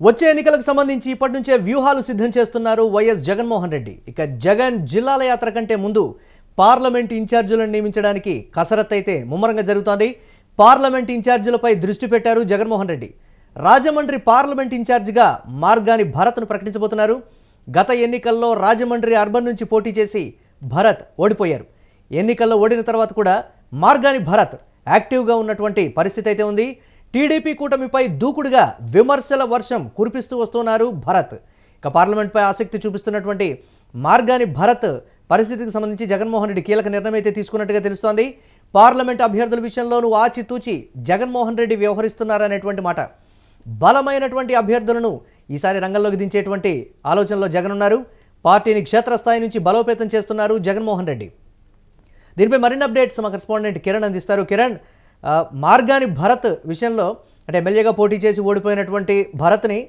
వచ్చే ఎన్నికలకు సంబంధించి ఇప్పటి నుంచే వ్యూహాలు సిద్ధం చేస్తున్నారు వైఎస్ జగన్మోహన్ రెడ్డి. ఇక జగన్ జిల్లాల యాత్ర కంటే ముందు పార్లమెంట్ ఇన్ఛార్జీలను నియమించడానికి కసరత్తు అయితే ముమ్మరంగా జరుగుతోంది. పార్లమెంట్ ఇన్ఛార్జీలపై దృష్టి పెట్టారు జగన్మోహన్ రెడ్డి. రాజమండ్రి పార్లమెంట్ ఇన్ఛార్జిగా మార్గాని భరత్ను ప్రకటించబోతున్నారు. గత ఎన్నికల్లో రాజమండ్రి అర్బన్ నుంచి పోటీ చేసి భరత్ ఓడిపోయారు. ఎన్నికల్లో ఓడిన తర్వాత కూడా మార్గాని భరత్ యాక్టివ్గా ఉన్నటువంటి పరిస్థితి అయితే ఉంది. టీడీపీ కూటమిపై దూకుడుగా విమర్శల వర్షం కురిపిస్తూ వస్తున్నారు భరత్. ఇక పార్లమెంట్పై ఆసక్తి చూపిస్తున్నటువంటి మార్గాని భరత్ పరిస్థితికి సంబంధించి జగన్మోహన్ రెడ్డి కీలక నిర్ణయం అయితే తీసుకున్నట్టుగా తెలుస్తోంది. పార్లమెంట్ అభ్యర్థుల విషయంలోనూ ఆచితూచి జగన్మోహన్ రెడ్డి వ్యవహరిస్తున్నారనేటువంటి మాట. బలమైనటువంటి అభ్యర్థులను ఈసారి రంగంలోకి దించేటువంటి ఆలోచనలో జగన్ ఉన్నారు. పార్టీని క్షేత్రస్థాయి నుంచి బలోపేతం చేస్తున్నారు జగన్మోహన్ రెడ్డి. దీనిపై మరిన్ని అప్డేట్స్ మా కరెస్పాండెంట్ కిరణ్ అందిస్తారు. కిరణ్, మార్గాని భరత్ విషయంలో అంటే ఎమ్మెల్యేగా పోటీ చేసి ఓడిపోయినటువంటి భరత్ని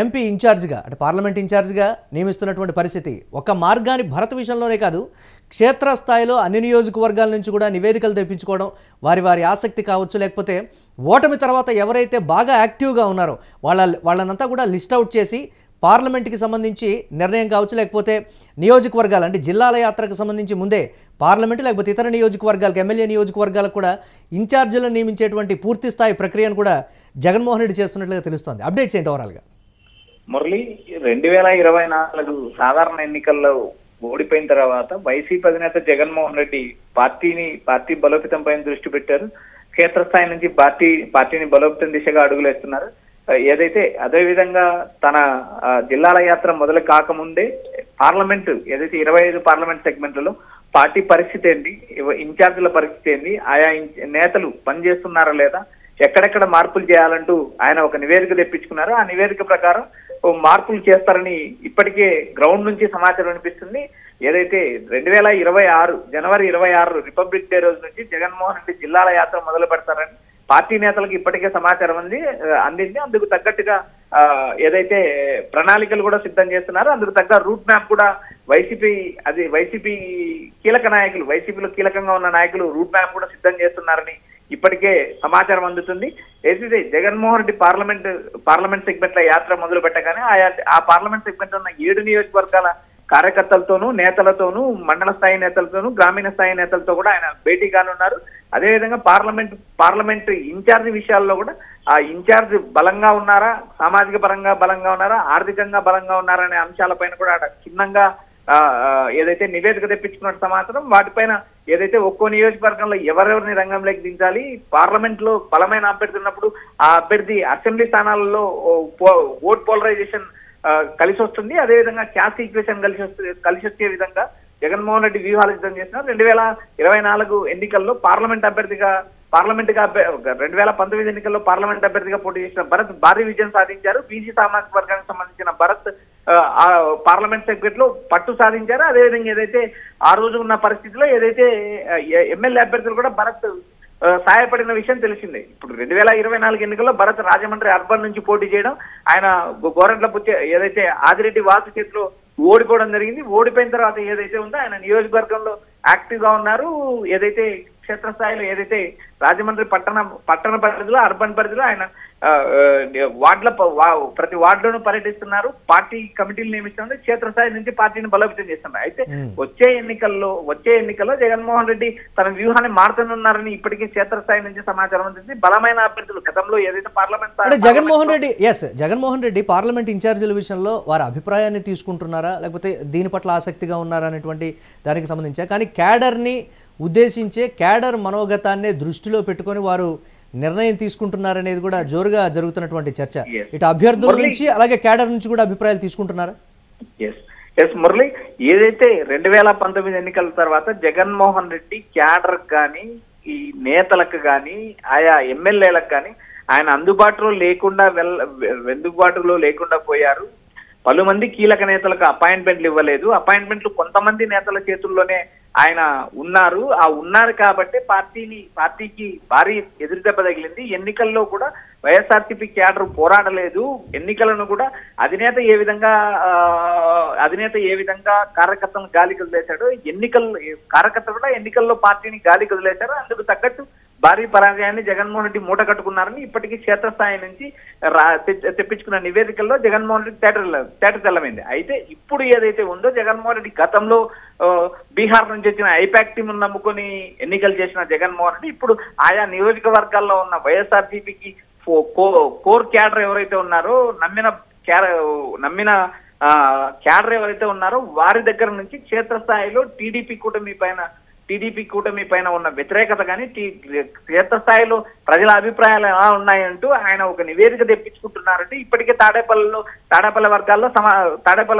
ఎంపీ ఇన్ఛార్జ్గా అంటే పార్లమెంట్ ఇన్ఛార్జ్గా నియమిస్తున్నటువంటి పరిస్థితి. ఒక్క మార్గాని భరత్ విషయంలోనే కాదు, క్షేత్రస్థాయిలో అన్ని నియోజకవర్గాల నుంచి కూడా నివేదికలు తెప్పించుకోవడం, వారి ఆసక్తి కావచ్చు, లేకపోతే ఓటమి తర్వాత ఎవరైతే బాగా యాక్టివ్గా ఉన్నారో వాళ్ళనంతా కూడా లిస్ట్ అవుట్ చేసి పార్లమెంట్కి సంబంధించి నిర్ణయం కావచ్చు, లేకపోతే నియోజకవర్గాలు అంటే జిల్లాల యాత్రకు సంబంధించి ముందే పార్లమెంటు లేకపోతే ఇతర నియోజకవర్గాలకు ఎమ్మెల్యే నియోజకవర్గాలకు కూడా ఇన్ఛార్జీలను నియమించేటువంటి పూర్తి స్థాయి ప్రక్రియను కూడా జగన్మోహన్ రెడ్డి చేస్తున్నట్లుగా తెలుస్తోంది. అప్డేట్స్ ఏంటి ఓవరాల్గా? మురళి, 2024 సాధారణ ఎన్నికల్లో ఓడిపోయిన తర్వాత వైసీపీ అధినేత జగన్మోహన్ రెడ్డి పార్టీ బలోపేతం పైన దృష్టి పెట్టారు. క్షేత్రస్థాయి నుంచి పార్టీని బలోపేతం దిశగా అడుగులేస్తున్నారు. ఏదైతే అదే విధంగా తన జిల్లాల యాత్ర మొదలు కాకముందే పార్లమెంటు ఏదైతే 25 పార్లమెంట్ సెగ్మెంట్లలో పార్టీ పరిస్థితి ఏంటి, ఇన్ఛార్జీల పరిస్థితి ఏంటి, ఆయా నేతలు పనిచేస్తున్నారా లేదా, ఎక్కడెక్కడ మార్పులు చేయాలంటూ ఆయన ఒక నివేదిక తెప్పించుకున్నారు. ఆ నివేదిక ప్రకారం మార్పులు చేస్తారని ఇప్పటికే గ్రౌండ్ నుంచి సమాచారం వినిపిస్తుంది. ఏదైతే 2026 జనవరి 26 రిపబ్లిక్ డే రోజు నుంచి జగన్మోహన్ రెడ్డి జిల్లాల యాత్ర మొదలు పెడతారని పార్టీ నేతలకు ఇప్పటికే సమాచారం అందింది. అందుకు తగ్గట్టుగా ఏదైతే ప్రణాళికలు కూడా సిద్ధం చేస్తున్నారో అందుకు తగ్గ రూట్ మ్యాప్ కూడా వైసీపీ కీలక నాయకులు, వైసీపీలో కీలకంగా ఉన్న నాయకులు రూట్ మ్యాప్ కూడా సిద్ధం చేస్తున్నారని ఇప్పటికే సమాచారం అందుతుంది. ఏదైతే జగన్మోహన్ రెడ్డి పార్లమెంట్ సెగ్మెంట్ల యాత్ర మొదలు పెట్టగానే ఆ పార్లమెంట్ సెగ్మెంట్ ఉన్న 7 నియోజకవర్గాల కార్యకర్తలతోనూ, నేతలతోనూ, మండల స్థాయి నేతలతోనూ, గ్రామీణ స్థాయి నేతలతో కూడా ఆయన భేటీ కానున్నారు. అదేవిధంగా పార్లమెంట్ ఇన్ఛార్జి విషయాల్లో కూడా ఆ ఇన్ఛార్జ్ బలంగా ఉన్నారా, సామాజిక పరంగా బలంగా ఉన్నారా, ఆర్థికంగా బలంగా ఉన్నారా అనే అంశాలపైన కూడా చిన్నంగా ఏదైతే నివేదిక తెప్పించుకున్న సమాచారం, వాటిపైన ఏదైతే ఒక్కో నియోజకవర్గంలో ఎవరెవరిని రంగంలోకి దించాలి, పార్లమెంట్ లో బలమైన అభ్యర్థి ఉన్నప్పుడు ఆ అభ్యర్థి అసెంబ్లీ స్థానాలలో ఓట్ పోలరైజేషన్ కలిసి వస్తుంది. అదేవిధంగా క్యాస్ట్ ఈక్వేషన్ కలిసి వచ్చే విధంగా జగన్మోహన్ రెడ్డి వ్యూహాలు సిద్ధం చేసినారు. 2024 ఎన్నికల్లో పార్లమెంట్ అభ్యర్థిగా 2019 ఎన్నికల్లో పార్లమెంట్ అభ్యర్థిగా పోటీ చేసిన భరత్ భారీ విజయం సాధించారు. బీసీ సామాజిక వర్గానికి సంబంధించిన భరత్ పార్లమెంట్ సెగ్మెంట్ లో పట్టు సాధించారు. అదేవిధంగా ఏదైతే ఆ రోజు ఉన్న పరిస్థితిలో ఏదైతే ఎమ్మెల్యే అభ్యర్థులు కూడా భరత్ సహాయపడిన విషయం తెలిసిందే. ఇప్పుడు 2024 ఎన్నికల్లో భరత్ రాజమండ్రి అర్బన్ నుంచి పోటీ చేయడం, ఆయన గోరంట్ల ఏదైతే ఆదిరెడ్డి వాసు చేతిలో ఓడిపోవడం జరిగింది. ఓడిపోయిన తర్వాత ఏదైతే ఉందో ఆయన నియోజకవర్గంలో యాక్టివ్ గా ఉన్నారు. ఏదైతే క్షేత్రస్థాయిలో ఏదైతే రాజమండ్రి పట్టణ పరిధిలో, అర్బన్ పరిధిలో ఆయన ప్రతి వార్డులోనూ పర్యటిస్తున్నారు. పార్టీ కమిటీలు నియమిస్తున్నారు. క్షేత్రస్థాయి నుంచి పార్టీని బలోపేతం చేస్తున్నారు. అయితే వచ్చే ఎన్నికల్లో జగన్మోహన్ రెడ్డి తన వ్యూహాన్ని మారుతున్నారని ఇప్పటికీ క్షేత్రస్థాయి నుంచి సమాచారం అందింది. బలమైన అభ్యర్థులు గతంలో ఏదైతే పార్లమెంట్ జగన్మోహన్ రెడ్డి పార్లమెంట్ ఇన్ఛార్జీల విషయంలో వారి అభిప్రాయాన్ని తీసుకుంటున్నారా, లేకపోతే దీని పట్ల ఆసక్తిగా ఉన్నారా అనేటువంటి దానికి సంబంధించి, కానీ క్యాడర్ని ఉద్దేశించే క్యాడర్ మనోగతాన్ని దృష్టిలో పెట్టుకొని వారు నిర్ణయం తీసుకుంటున్నారనేది కూడా జోరుగా జరుగుతున్నటువంటి చర్చ. ఇటు అభ్యర్థుల నుంచి అలాగే క్యాడర్ నుంచి కూడా అభిప్రాయాలు తీసుకుంటున్నారా? ఎస్ మురళి, ఏదైతే 2019 ఎన్నికల తర్వాత జగన్మోహన్ రెడ్డి క్యాడర్ కానీ, ఈ నేతలకు కానీ, ఆయా ఎమ్మెల్యేలకు కానీ ఆయన అందుబాటులో లేకుండా పోయారు. పలుమంది కీలక నేతలకు అపాయింట్మెంట్లు ఇవ్వలేదు. అపాయింట్మెంట్లు కొంతమంది నేతల చేతుల్లోనే ఆయన ఉన్నారు కాబట్టి పార్టీకి భారీ ఎదురుదెబ్బ తగిలింది. ఎన్నికల్లో కూడా వైఎస్ఆర్సీపీ క్యాడర్ పోరాడలేదు. ఎన్నికలను కూడా అధినేత ఏ విధంగా కార్యకర్తలను గాలికి వదిలేశాడు, కార్యకర్తలు కూడా ఎన్నికల్లో పార్టీని గాలికి వదిలేశారు. అందుకు తగ్గట్టు భారీ పరాజయాన్ని జగన్మోహన్ రెడ్డి మూట కట్టుకున్నారని ఇప్పటికీ క్షేత్రస్థాయి నుంచి తెప్పించుకున్న నివేదికల్లో జగన్మోహన్ రెడ్డి తేట తెల్లమైంది. అయితే ఇప్పుడు ఏదైతే ఉందో జగన్మోహన్ రెడ్డి గతంలో బీహార్ నుంచి వచ్చిన ఐపాక్ టీం నమ్ముకొని ఎన్నికలు చేసిన జగన్మోహన్ రెడ్డి ఇప్పుడు ఆయా నియోజకవర్గాల్లో ఉన్న వైఎస్ఆర్సీపీకి కోర్ క్యాడర్ ఎవరైతే ఉన్నారో నమ్మిన క్యాడర్ ఎవరైతే ఉన్నారో వారి దగ్గర నుంచి క్షేత్రస్థాయిలో టీడీపీ కూటమి పైన ఉన్న వ్యతిరేకత కానీ క్షేత్రస్థాయిలో ప్రజల అభిప్రాయాలు ఎలా ఉన్నాయంటూ ఆయన ఒక నివేదిక తెప్పించుకుంటున్నారంటే ఇప్పటికే తాడేపల్లి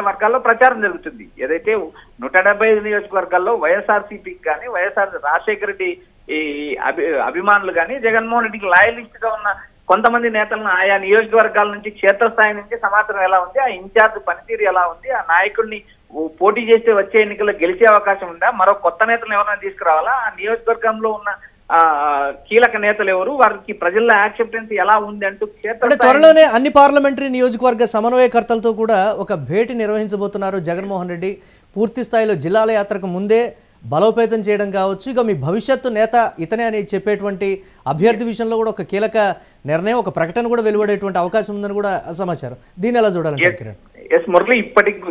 వర్గాల్లో ప్రచారం జరుగుతుంది. ఏదైతే 175 నియోజకవర్గాల్లో వైఎస్ఆర్సీపీకి కానీ వైఎస్ఆర్ రాజశేఖర రెడ్డి ఈ అభిమానులు కానీ జగన్మోహన్ రెడ్డికి లాయలిస్ట్ గా ఉన్న కొంతమంది నేతలను ఆయా నియోజకవర్గాల నుంచి క్షేత్రస్థాయి నుంచి సమాచారం ఎలా ఉంది, ఆ ఇన్ఛార్జ్ పనితీరు ఎలా ఉంది, ఆ నాయకుడిని పోటీ చేస్తే వచ్చే ఎన్నికల్లో గెలిచే అవకాశం ఉందా, మరో కొత్త నేతలు ఎవరైనా తీసుకురావాలా, ఆ నియోజకవర్గంలో ఉన్న కీలక నేతలు ఎవరు, వారికి ప్రజల్లో యాక్సెప్టెన్స్ ఎలా ఉంది అంటూ త్వరలోనే అన్ని పార్లమెంటరీ నియోజకవర్గ సమన్వయకర్తలతో కూడా ఒక భేటీ నిర్వహించబోతున్నారు జగన్మోహన్ రెడ్డి. పూర్తి స్థాయిలో జిల్లాల యాత్రకు ముందే బలోపేతం చేయడం కావచ్చు, ఇక మీ భవిష్యత్తు నేత ఇతనే అని చెప్పేటువంటి అభ్యర్థి విషయంలో కూడా ఒక కీలక నిర్ణయం, ఒక ప్రకటన కూడా వెలువడేటువంటి అవకాశం ఉందని కూడా సమాచారం. దీన్ని ఎలా చూడాలంటే కిరణ్? ఎస్ మురళి,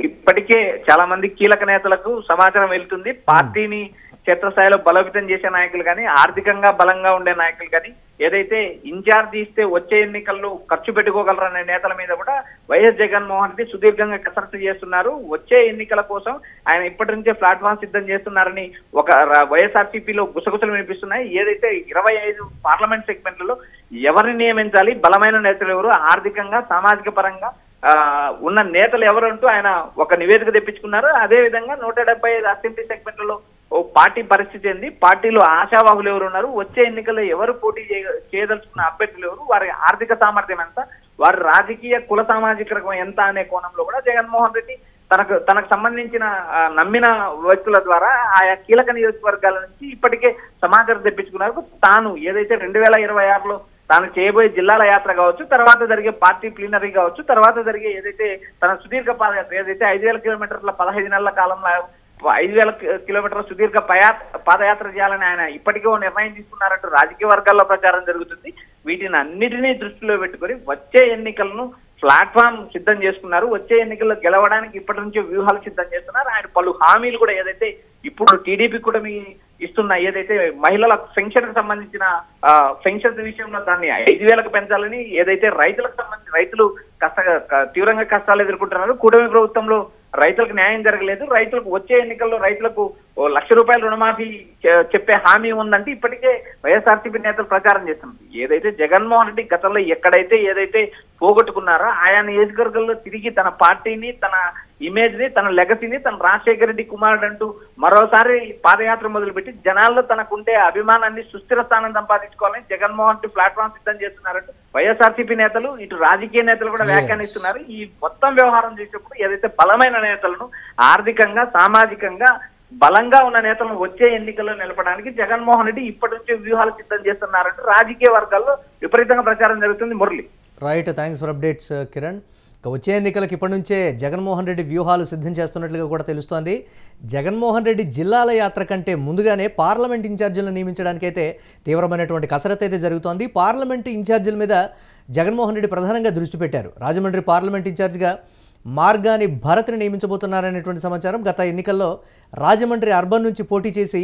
ఇప్పటికే చాలా మంది కీలక నేతలకు సమాచారం వెళ్తుంది. పార్టీని క్షేత్రస్థాయిలో బలోపేతం చేసే నాయకులు కానీ, ఆర్థికంగా బలంగా ఉండే నాయకులు కానీ, ఏదైతే ఇన్ఛార్జ్ ఇస్తే వచ్చే ఎన్నికల్లో ఖర్చు పెట్టుకోగలరనే నేతల మీద కూడా వైఎస్ జగన్మోహన్ రెడ్డి సుదీర్ఘంగా కసరత్తు చేస్తున్నారు. వచ్చే ఎన్నికల కోసం ఆయన ఇప్పటి నుంచే ప్లాట్ఫామ్ సిద్ధం చేస్తున్నారని ఒక వైఎస్ఆర్సీపీలో గుసగుసలు వినిపిస్తున్నాయి. ఏదైతే 25 పార్లమెంట్ సెగ్మెంట్లలో ఎవరిని నియమించాలి, బలమైన నేతలు ఎవరు, ఆర్థికంగా సామాజిక పరంగా ఉన్న నేతలు ఎవరంటూ ఆయన ఒక నివేదిక తెప్పించుకున్నారు. అదే విధంగా 175 అసెంబ్లీ సెగ్మెంట్లలో పార్టీ పరిస్థితి ఏంది, పార్టీలో ఆశావాహులు ఎవరు ఉన్నారు, వచ్చే ఎన్నికల్లో ఎవరు పోటీ చేయదలుచుకున్న అభ్యర్థులు ఎవరు, వారి ఆర్థిక సామర్థ్యం ఎంత, వారి రాజకీయ కుల సామాజిక రకం ఎంత అనే కోణంలో కూడా జగన్మోహన్ రెడ్డి తనకు సంబంధించిన నమ్మిన వ్యక్తుల ద్వారా ఆయా కీలక నియోజకవర్గాల నుంచి ఇప్పటికే సమాచారం తెప్పించుకున్నారు. తాను ఏదైతే 2026లో తాను చేయబోయే జిల్లాల యాత్ర కావచ్చు, తర్వాత జరిగే పార్టీ ప్లీనరీ కావచ్చు, తర్వాత జరిగే ఏదైతే తన సుదీర్ఘ పాదయాత్ర ఏదైతే 5000 కిలోమీటర్ల 15 నెలల కాలంలో 5000 కిలోమీటర్ల సుదీర్ఘ పాదయాత్ర చేయాలని ఆయన ఇప్పటికే నిర్ణయం తీసుకున్నారంటూ రాజకీయ వర్గాల్లో ప్రచారం జరుగుతుంది. వీటిని అన్నిటినీ దృష్టిలో పెట్టుకొని వచ్చే ఎన్నికలను ప్లాట్ఫామ్ సిద్ధం చేసుకున్నారు. వచ్చే ఎన్నికల్లో గెలవడానికి ఇప్పటి నుంచి వ్యూహాలు సిద్ధం చేస్తున్నారు. ఆయన పలు హామీలు కూడా ఏదైతే ఇప్పుడు టీడీపీ కూడా ఇస్తున్న ఏదైతే మహిళల పెన్షన్ సంబంధించిన పెన్షన్ విషయంలో దాన్ని 5000కు పెంచాలని, ఏదైతే రైతులకు సంబంధించి రైతులు తీవ్రంగా కష్టాలు ఎదుర్కొంటున్నారు, కూటమి ప్రభుత్వంలో రైతులకు న్యాయం జరగలేదు, రైతులకు వచ్చే ఎన్నికల్లో రైతులకు ₹1,00,000 రుణమాఫీ చెప్పే హామీ ఉందంటే ఇప్పటికే వైఎస్ఆర్సీపీ నేతలు ప్రచారం చేస్తున్నారు. ఏదైతే జగన్మోహన్ రెడ్డి గతంలో ఏదైతే పోగొట్టుకున్నారో ఆయా నియోజకవర్గాల్లో తిరిగి తన పార్టీని, తన ఇమేజ్ ని, తన లెగసీని, తన రాజశేఖర రెడ్డి కుమారుడు అంటూ మరోసారి పాదయాత్ర మొదలుపెట్టి జనాల్లో తనకుండే అభిమానాన్ని సుస్థిర స్థానం సంపాదించుకోవాలని జగన్మోహన్ రెడ్డి ప్లాట్ఫామ్ సిద్ధం చేస్తున్నారంటూ వైఎస్ఆర్సీపీ నేతలు, ఇటు రాజకీయ నేతలు కూడా వ్యాఖ్యానిస్తున్నారు. ఈ మొత్తం వ్యవహారం చేసేప్పుడు ఏదైతే బలమైన నేతలను, ఆర్థికంగా సామాజికంగా బలంగా ఉన్న నేతలను వచ్చే ఎన్నికల్లో నిలపడానికి జగన్మోహన్ రెడ్డి ఇప్పటి నుంచి వ్యూహాలు సిద్ధం చేస్తున్నారంటూ రాజకీయ వర్గాల్లో విపరీతంగా ప్రచారం జరుగుతుంది. Murali, right, thanks for updates Kiran. వచ్చే ఎన్నికలకు ఇప్పటి నుంచే జగన్మోహన్ రెడ్డి వ్యూహాలు సిద్ధం చేస్తున్నట్లుగా కూడా తెలుస్తోంది. జగన్మోహన్ రెడ్డి జిల్లాల యాత్ర కంటే ముందుగానే పార్లమెంట్ ఇన్ఛార్జీలను నియమించడానికైతే తీవ్రమైనటువంటి కసరత్తు అయితే జరుగుతోంది. పార్లమెంట్ ఇన్ఛార్జీల మీద జగన్మోహన్ రెడ్డి ప్రధానంగా దృష్టి పెట్టారు. రాజమండ్రి పార్లమెంట్ ఇన్ఛార్జిగా మార్గాని భరత్ని నియమించబోతున్నారనేటువంటి సమాచారం. గత ఎన్నికల్లో రాజమండ్రి అర్బన్ నుంచి పోటీ చేసి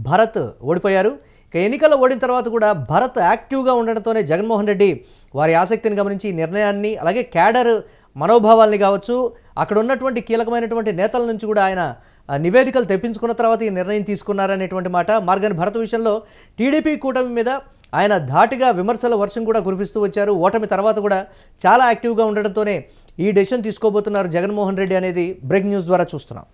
భరత్ ఓడిపోయారు. ఇక ఎన్నికల్లో ఓడిన తర్వాత కూడా భరత్ యాక్టివ్గా ఉండడంతోనే జగన్మోహన్ రెడ్డి వారి ఆసక్తిని గమనించి ఈ నిర్ణయాన్ని, అలాగే క్యాడర్ మనోభావాల్ని కావచ్చు, అక్కడ ఉన్నటువంటి కీలకమైనటువంటి నేతల నుంచి కూడా ఆయన నివేదికలు తెప్పించుకున్న తర్వాత ఈ నిర్ణయం తీసుకున్నారనేటువంటి మాట. మార్గాని భరత్ విషయంలో టీడీపీ కూటమి మీద ఆయన ధాటిగా విమర్శల వర్షం కూడా కురిపిస్తూ వచ్చారు. ఓటమి తర్వాత కూడా చాలా యాక్టివ్గా ఉండడంతోనే ఈ డెసిషన్ తీసుకోబోతున్నారు జగన్మోహన్ రెడ్డి అనేది బ్రేకింగ్ న్యూస్ ద్వారా చూస్తున్నాం.